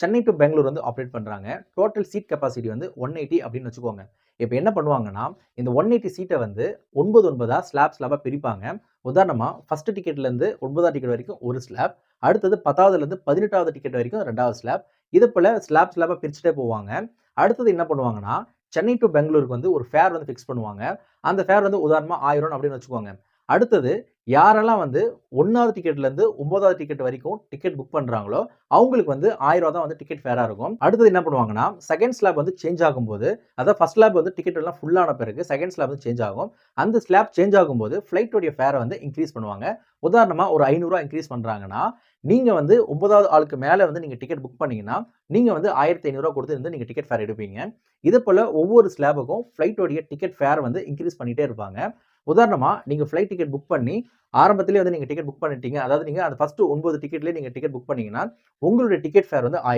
Chennai to Bangalore வந்து operate பண்றாங்க. Total seat capacity வந்து 180 அப்படின்னு வச்சுக்கோங்க. இப்ப என்ன பண்ணுவாங்கன்னா, இந்த 180 சீட்ட வந்து 9 ஸ்லாபா பிரிப்பாங்க. உதாரணமா, ஃபர்ஸ்ட் டிக்கெட்லேருந்து 9வது டிக்கெட் வரைக்கும் ஒரு ஸ்லாப். அடுத்தது 10வதுலேருந்து 18வது டிக்கெட் வரைக்கும் 2வது ஸ்லாப். இது போல ஸ்லாபா பிரிச்சுட்டே போவாங்க. அடுத்தது என்ன பண்ணுவாங்கன்னா, சென்னை டு பெங்களூருக்கு வந்து ஒரு ஃபேர் வந்து ஃபிக்ஸ் பண்ணுவாங்க. அந்த ஃபேர் வந்து உதாரணமா ரூ. 1000 அப்படின்னு வச்சுக்கோங்க. அடுத்தது யாரெல்லாம் வந்து 1வது டிக்கெட்லேருந்து 9வது டிக்கெட் வரைக்கும் டிக்கெட் புக் பண்றாங்களோ, அவங்களுக்கு வந்து ரூ. 1000 தான் வந்து டிக்கெட் ஃபேரா இருக்கும். அடுத்தது என்ன பண்ணுவாங்கன்னா, செகண்ட் ஸ்லாப் வந்து சேஞ்ச் ஆகும்போது, அதாவது ஃபர்ஸ்ட் ஸ்லாப் வந்து டிக்கெட் எல்லாம் ஃபுல் ஆன பிறகு செகண்ட் ஸ்லாப் வந்து சேஞ்ச் ஆகும். அந்த ஸ்லாப் சேஞ்ச் ஆகும்போது ஃப்ளைட் உடைய ஃபேர வந்து இன்கிரீஸ் பண்ணுவாங்க. உதாரணமா ஒரு ரூ. 500 இன்கிரீஸ் பண்றாங்கன்னா, நீங்க வந்து 9வது ஆளுக்கு மேல வந்து நீங்க டிக்கெட் புக் பண்ணீங்கன்னா, நீங்க வந்து ரூ. 1500 குடுத்து வந்து நீங்க டிக்கெட் ஃபேர் எடுப்பீங்க. இது போல ஒவ்வொரு ஸ்லாபுக்கும் ஃப்ளைட் உடைய டிக்கெட் ஃபேர் வந்து இன்கிரீஸ் பண்ணிட்டே இருப்பாங்க. உதாரணமா, நீங்க ஃப்ளைட் டிக்கெட் புக் பண்ணி ஆரம்பத்திலேயே வந்து நீங்க டிக்கெட் புக் பண்ணிட்டீங்க. அதாவது நீங்க அந்த ஃபர்ஸ்ட் 9 டிக்கெட்லயே நீங்க டிக்கெட் புக் பண்ணீங்கன்னா, உங்களுடைய டிக்கெட் ஃபேர் வந்து